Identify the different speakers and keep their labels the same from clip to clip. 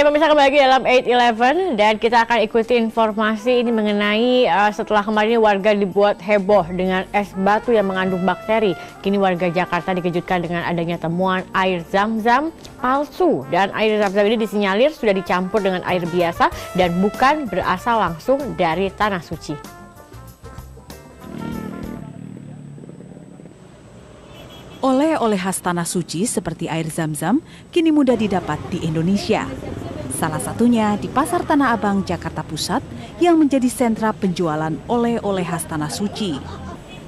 Speaker 1: Ya, pemirsa, kembali lagi dalam 8-11 dan kita akan ikuti informasi ini mengenai setelah kemarin warga dibuat heboh dengan es batu yang mengandung bakteri. Kini warga Jakarta dikejutkan dengan adanya temuan air zam-zam palsu, dan air zam-zam ini disinyalir sudah dicampur dengan air biasa dan bukan berasal langsung dari tanah suci.
Speaker 2: Oleh-oleh khas tanah suci seperti air zam-zam kini mudah didapat di Indonesia. Salah satunya di Pasar Tanah Abang, Jakarta Pusat yang menjadi sentra penjualan oleh-oleh khas tanah suci.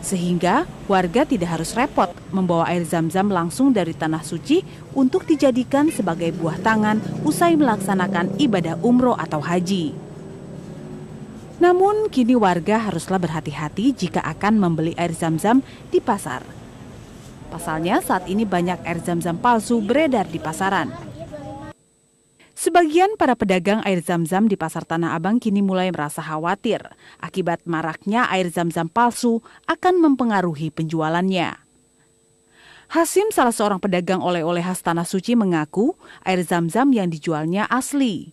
Speaker 2: Sehingga warga tidak harus repot membawa air zam-zam langsung dari tanah suci untuk dijadikan sebagai buah tangan usai melaksanakan ibadah umroh atau haji. Namun kini warga haruslah berhati-hati jika akan membeli air zam-zam di pasar. Pasalnya saat ini banyak air zam-zam palsu beredar di pasaran. Sebagian para pedagang air zam-zam di Pasar Tanah Abang kini mulai merasa khawatir akibat maraknya air zam-zam palsu akan mempengaruhi penjualannya. Hasim, salah seorang pedagang oleh-oleh khas tanah suci, mengaku air zam-zam yang dijualnya asli.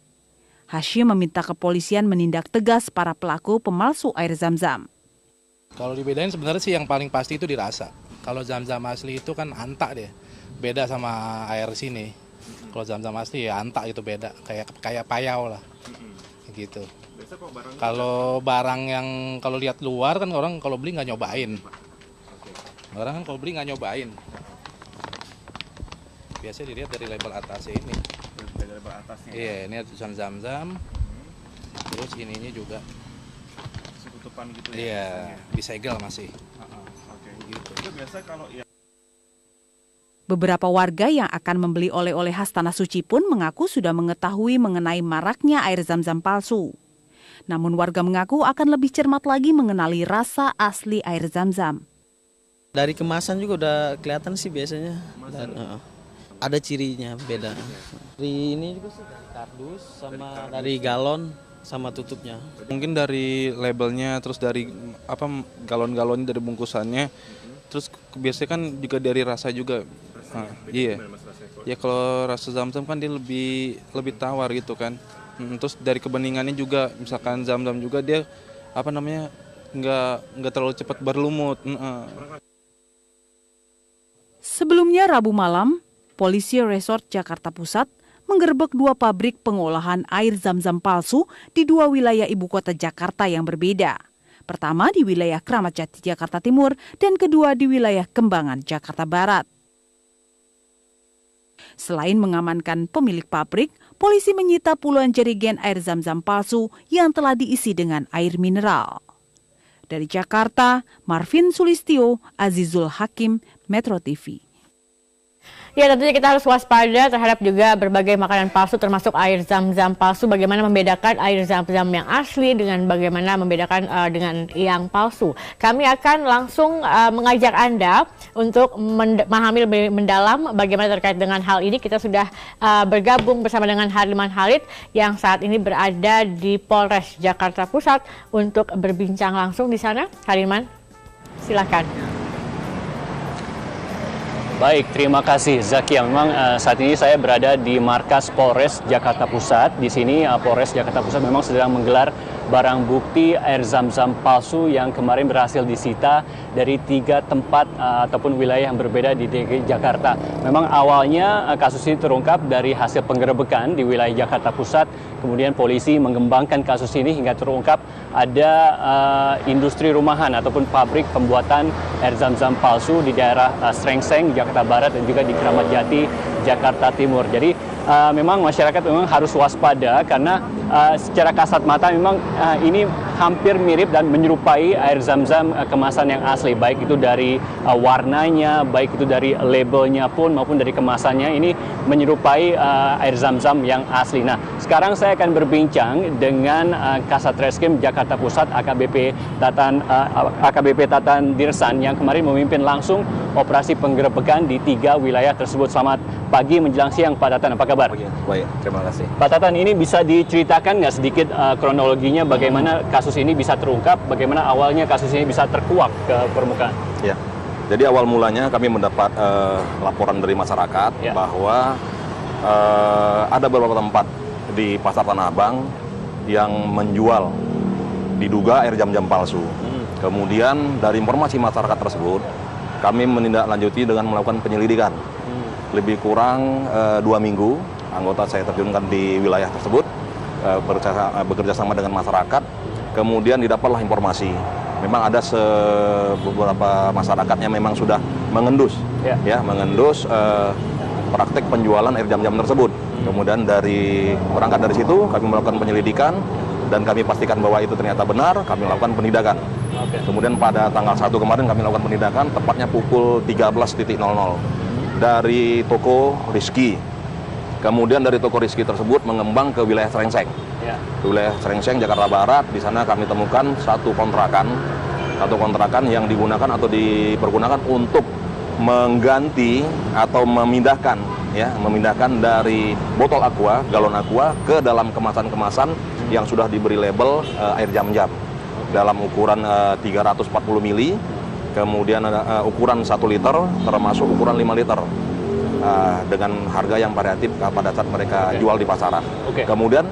Speaker 2: Hashim meminta kepolisian menindak tegas para pelaku pemalsu air zam-zam.
Speaker 3: Kalau dibedain sebenarnya sih yang paling pasti itu dirasa. Kalau zam-zam asli itu kan anta deh, beda sama air sini. Kalau zam-zam asli ya anta itu beda, kayak payau lah, gitu. Kalau barang yang kalau lihat luar kan orang kalau beli nggak nyobain. Orang kan kalau beli nggak nyobain. Biasanya dilihat dari label atasnya ini. Dari label atasnya. Iya, ini tulisan zam-zam. Terus ininya juga. Tutupan gitu ya. Iya, disegel masih. Gitu. Itu biasa kalau ya.
Speaker 2: Beberapa warga yang akan membeli oleh-oleh khas tanah suci pun mengaku sudah mengetahui mengenai maraknya air zam-zam palsu. Namun warga mengaku akan lebih cermat lagi mengenali rasa asli air zam-zam.
Speaker 4: Dari kemasan juga udah kelihatan sih biasanya. Ada cirinya beda. Dari ini juga sih dari kardus sama dari galon sama tutupnya.
Speaker 5: Mungkin dari labelnya, terus dari galon-galonnya, dari bungkusannya. Terus biasanya kan juga dari rasa juga. Iya. Ya kalau rasa zam-zam kan dia lebih tawar gitu kan. Terus dari kebeningannya juga, misalkan zam-zam juga dia nggak terlalu cepat berlumut.
Speaker 2: Sebelumnya Rabu malam, Polisi Resort Jakarta Pusat menggerebek 2 pabrik pengolahan air zam-zam palsu di 2 wilayah ibu kota Jakarta yang berbeda. Pertama di wilayah Kramat Jati, Jakarta Timur, dan kedua di wilayah Kembangan, Jakarta Barat. Selain mengamankan pemilik pabrik, polisi menyita puluhan jerigen air zam-zam palsu yang telah diisi dengan air mineral. Dari Jakarta, Marvin Sulistyo, Azizul Hakim, Metro TV.
Speaker 1: Ya, tentunya kita harus waspada terhadap juga berbagai makanan palsu termasuk air zam-zam palsu. Bagaimana membedakan air zam-zam yang asli dengan bagaimana membedakan dengan yang palsu. Kami akan langsung mengajak Anda untuk memahami lebih mendalam bagaimana terkait dengan hal ini. Kita sudah bergabung bersama dengan Harliman Halid yang saat ini berada di Polres Jakarta Pusat untuk berbincang langsung di sana. Harliman, silakan.
Speaker 6: Baik, terima kasih Zakia. Memang saat ini saya berada di markas Polres Jakarta Pusat. Di sini Polres Jakarta Pusat memang sedang menggelar barang bukti air zam-zam palsu yang kemarin berhasil disita dari 3 tempat ataupun wilayah yang berbeda di DKI Jakarta. Memang awalnya kasus ini terungkap dari hasil penggerebekan di wilayah Jakarta Pusat. Kemudian polisi mengembangkan kasus ini hingga terungkap ada industri rumahan ataupun pabrik pembuatan air zam-zam palsu di daerah Srengseng, Jakarta Barat, dan juga di Kramat Jati, Jakarta Timur. Jadi memang masyarakat memang harus waspada karena secara kasat mata memang ini hampir mirip dan menyerupai air zam-zam kemasan yang asli, baik itu dari warnanya, baik itu dari labelnya pun maupun dari kemasannya, ini menyerupai air zam-zam yang asli. Nah, sekarang saya akan berbincang dengan Kasat Reskrim Jakarta Pusat AKBP Tatan Dirsan yang kemarin memimpin langsung operasi penggerebekan di 3 wilayah tersebut. Selamat pagi menjelang siang Pak Tatan, apa kabar?
Speaker 7: Baik, terima kasih.
Speaker 6: Pak Tatan, ini bisa diceritakan nggak sedikit kronologinya bagaimana kasus ini bisa terungkap, bagaimana awalnya kasus ini bisa terkuak ke permukaan?
Speaker 7: Ya, jadi awal mulanya kami mendapat laporan dari masyarakat bahwa ada beberapa tempat di Pasar Tanah Abang yang menjual diduga air zam-zam palsu. Kemudian dari informasi masyarakat tersebut, kami menindaklanjuti dengan melakukan penyelidikan. Lebih kurang 2 minggu, anggota saya terjunkan di wilayah tersebut, bekerja sama dengan masyarakat. Kemudian didapatlah informasi, memang ada beberapa masyarakat yang memang sudah mengendus, mengendus praktek penjualan air zam-zam tersebut. Kemudian berangkat dari situ, kami melakukan penyelidikan, dan kami pastikan bahwa itu ternyata benar, kami lakukan penindakan. Kemudian pada tanggal 1 kemarin kami lakukan penindakan, tepatnya pukul 13.00 dari toko Rizky. Kemudian dari toko Rizky tersebut mengembang ke wilayah Srengseng. Ke wilayah Srengseng, Jakarta Barat. Di sana kami temukan satu kontrakan yang digunakan atau dipergunakan untuk mengganti atau memindahkan dari botol aqua, galon aqua ke dalam kemasan-kemasan yang sudah diberi label air zam-zam dalam ukuran 340 mili, kemudian ukuran 1 liter, termasuk ukuran 5 liter dengan harga yang variatif pada saat mereka jual di pasaran. Kemudian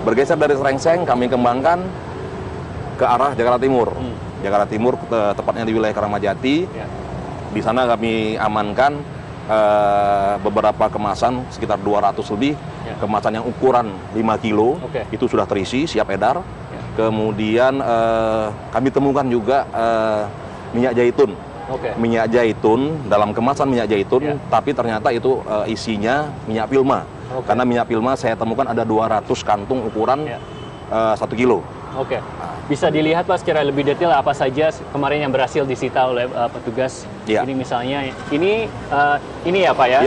Speaker 7: bergeser dari Srengseng, kami kembangkan ke arah Jakarta Timur. Jakarta Timur, tepatnya di wilayah Kramajati. Di sana kami amankan beberapa kemasan, sekitar 200 lebih, kemasan yang ukuran 5 kilo, itu sudah terisi, siap edar. Kemudian kami temukan juga minyak zaitun. Minyak zaitun, dalam kemasan minyak zaitun, tapi ternyata itu isinya minyak Pilma. Karena minyak Pilma saya temukan ada 200 kantung ukuran 1 kilo. Bisa dilihat Pak secara lebih detail apa saja kemarin yang berhasil disita oleh petugas. Ini misalnya, ini ya Pak ya?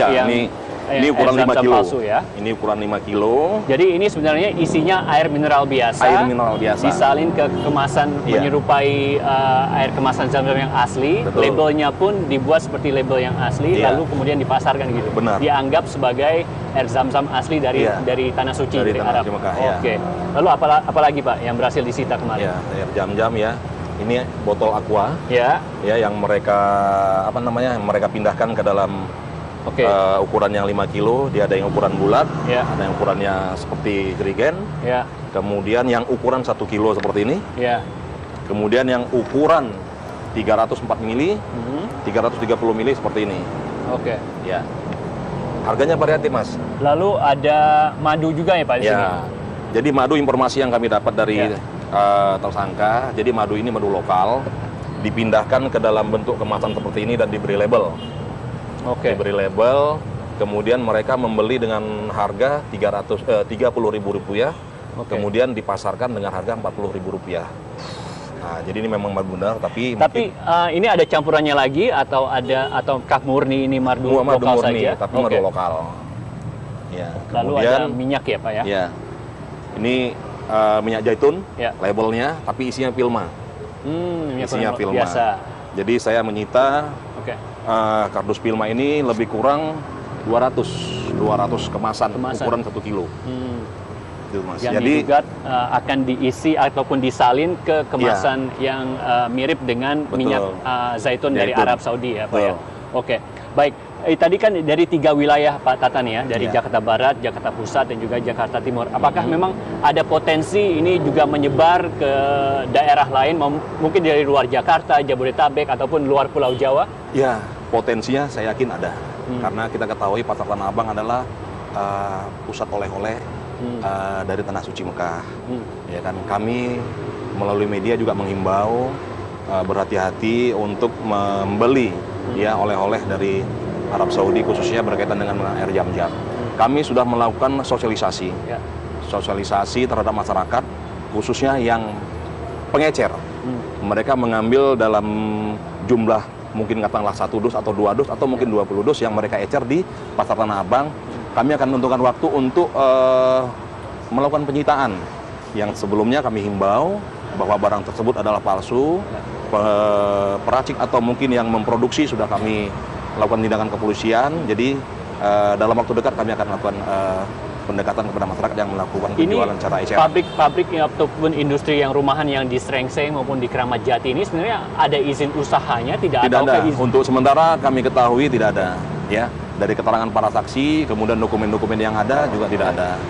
Speaker 7: Ini ukuran 5 kilo. Palsu, ya? Ini ukuran 5 kilo. Jadi ini sebenarnya isinya air mineral biasa. Air mineral biasa. Disalin ke kemasan menyerupai air kemasan zam-zam yang asli. Betul. Labelnya pun dibuat seperti label yang asli, lalu kemudian dipasarkan gitu. Benar. Dianggap sebagai air zam-zam asli dari Tanah Suci, dari Arab. Oke. Lalu apalagi Pak yang berhasil disita kemarin? Air zam-zam ya. Ini botol aqua. Yang mereka pindahkan ke dalam ukuran yang 5 kilo, dia ada yang ukuran bulat, ada yang ukurannya seperti jerigen, kemudian yang ukuran 1 kilo seperti ini, kemudian yang ukuran 304 mili, 330 mili seperti ini. Harganya variatif Mas. Lalu ada madu juga ya Pak di sini? Jadi madu, informasi yang kami dapat dari tersangka, jadi madu ini madu lokal, dipindahkan ke dalam bentuk kemasan seperti ini dan diberi label. Diberi label, kemudian mereka membeli dengan harga Rp30.000, kemudian dipasarkan dengan harga Rp40.000. Nah, jadi ini memang madu benar, tapi ini ada campurannya lagi atau murni ini madu lokal murni, saja? Tapi madu lokal. Lalu ada minyak ya Pak ya? Ini minyak zaitun, labelnya, tapi isinya Pilma. Isinya Pilma. Biasa. Jadi saya menyita kardus Pilma ini lebih kurang 200 kemasan ukuran 1 kilo. Gitu, Mas. Yang diduga akan diisi ataupun disalin ke kemasan yang mirip dengan minyak zaitun dari Arab Saudi ya Pak ya. Baik. Tadi kan dari 3 wilayah Pak Tatan ya, dari Jakarta Barat, Jakarta Pusat, dan juga Jakarta Timur. Apakah memang ada potensi ini juga menyebar ke daerah lain, mungkin dari luar Jakarta, Jabodetabek, ataupun luar Pulau Jawa? Ya, potensinya saya yakin ada. Karena kita ketahui Pasar Tanah Abang adalah pusat oleh-oleh dari Tanah Suci Mekah. Ya kan, kami melalui media juga menghimbau berhati-hati untuk membeli oleh-oleh dari Arab Saudi, khususnya berkaitan dengan air zam-zam. Kami sudah melakukan sosialisasi terhadap masyarakat, khususnya yang pengecer. Mereka mengambil dalam jumlah mungkin katakanlah 1 dus atau 2 dus atau mungkin 20 dus yang mereka ecer di Pasar Tanah Abang. Kami akan menentukan waktu untuk melakukan penyitaan. Yang sebelumnya kami himbau bahwa barang tersebut adalah palsu, peracik atau mungkin yang memproduksi sudah kami lakukan tindakan kepolisian. Jadi dalam waktu dekat kami akan melakukan pendekatan kepada masyarakat yang melakukan penjualan secara ecer. Pabrik ataupun industri yang rumahan yang di Srengseng maupun di Kramat Jati ini sebenarnya ada izin usahanya tidak ada? Untuk sementara kami ketahui tidak ada. Ya, dari keterangan para saksi, kemudian dokumen-dokumen yang ada juga tidak ada.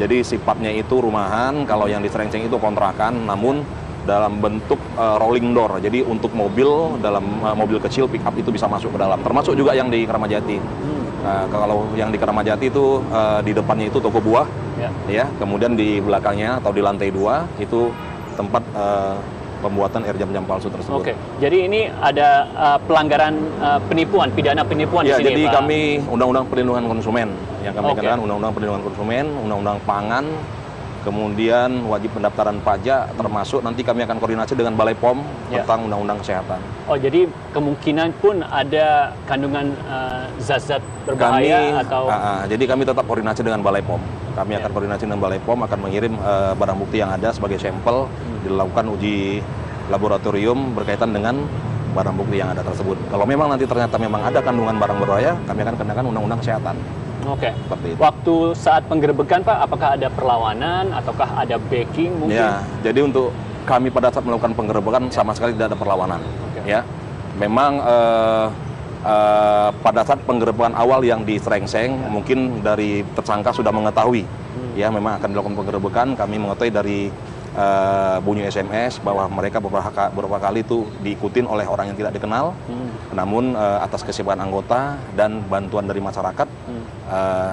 Speaker 7: Jadi sifatnya itu rumahan, kalau yang di Serengseng itu kontrakan, namun dalam bentuk rolling door. Jadi untuk mobil, dalam mobil kecil pick up itu bisa masuk ke dalam. Termasuk juga yang di Kramajati. Kalau yang di Kramajati itu di depannya itu toko buah, ya. Kemudian di belakangnya atau di lantai 2 itu tempat pembuatan air jam-jam palsu tersebut.
Speaker 6: Oke, jadi ini ada pelanggaran penipuan, pidana penipuan di
Speaker 7: Ya,
Speaker 6: sini,
Speaker 7: jadi
Speaker 6: Pak.
Speaker 7: kami Undang-Undang Perlindungan Konsumen, yang kami
Speaker 6: Oke.
Speaker 7: kenal Undang-Undang Perlindungan Konsumen, Undang-Undang Pangan, kemudian wajib pendaftaran pajak, termasuk nanti kami akan koordinasi dengan Balai POM tentang Undang-Undang Kesehatan.
Speaker 6: Oh, jadi kemungkinan pun ada kandungan zat-zat berbahaya atau...
Speaker 7: Jadi kami tetap koordinasi dengan Balai POM. Kami akan koordinasi dengan Balai POM, akan mengirim barang bukti yang ada sebagai sampel, dilakukan uji laboratorium berkaitan dengan barang bukti yang ada tersebut. Kalau memang nanti ternyata memang ada kandungan barang berbahaya, kami akan kenakan Undang-Undang Kesehatan.
Speaker 6: Oke.
Speaker 7: Seperti itu.
Speaker 6: Waktu saat penggerebekan, Pak, apakah ada perlawanan ataukah ada backing mungkin?
Speaker 7: Ya, jadi untuk kami pada saat melakukan penggerebekan sama sekali tidak ada perlawanan. Ya, memang pada saat penggerebekan awal yang di Serengseng, mungkin dari tersangka sudah mengetahui, ya memang akan dilakukan penggerebekan. Kami mengetahui dari bunyi SMS bahwa mereka beberapa kali itu diikutin oleh orang yang tidak dikenal. Namun atas kesiapan anggota dan bantuan dari masyarakat,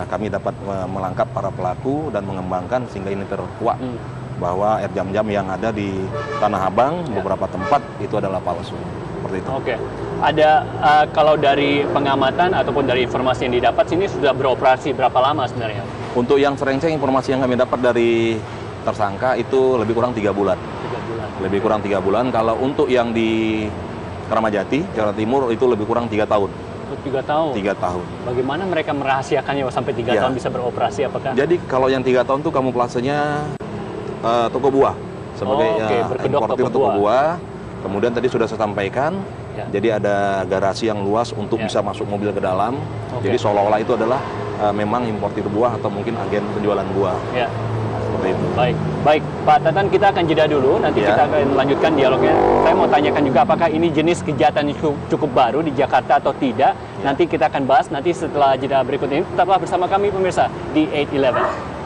Speaker 7: kami dapat melangkap para pelaku dan mengembangkan sehingga ini terkuak bahwa air jam-jam yang ada di Tanah Abang beberapa tempat itu adalah palsu. Seperti itu.
Speaker 6: Oke. Ada kalau dari pengamatan ataupun dari informasi yang didapat sini sudah beroperasi berapa lama sebenarnya?
Speaker 7: Untuk yang Serengseng, informasi yang kami dapat dari tersangka itu lebih kurang 3 bulan.
Speaker 6: 3 bulan.
Speaker 7: Lebih kurang 3 bulan. Kalau untuk yang di Kramajati, Jawa Timur itu lebih kurang 3 tahun.
Speaker 6: 3 tahun?
Speaker 7: 3 tahun.
Speaker 6: Bagaimana mereka merahasiakannya sampai 3 tahun bisa beroperasi? Apakah?
Speaker 7: Jadi kalau yang 3 tahun itu kamuflasenya toko buah. Sebagai importir toko buah. Kemudian tadi sudah saya sampaikan, jadi ada garasi yang luas untuk bisa masuk mobil ke dalam. Jadi seolah-olah itu adalah memang importir buah atau mungkin agen penjualan buah.
Speaker 6: Ya.
Speaker 7: Seperti itu.
Speaker 6: Baik, Pak Tatan, kita akan jeda dulu. Nanti kita akan lanjutkan dialognya. Saya mau tanyakan juga apakah ini jenis kejahatan yang cukup baru di Jakarta atau tidak. Nanti kita akan bahas nanti setelah jeda berikut ini. Tetaplah bersama kami pemirsa di 811.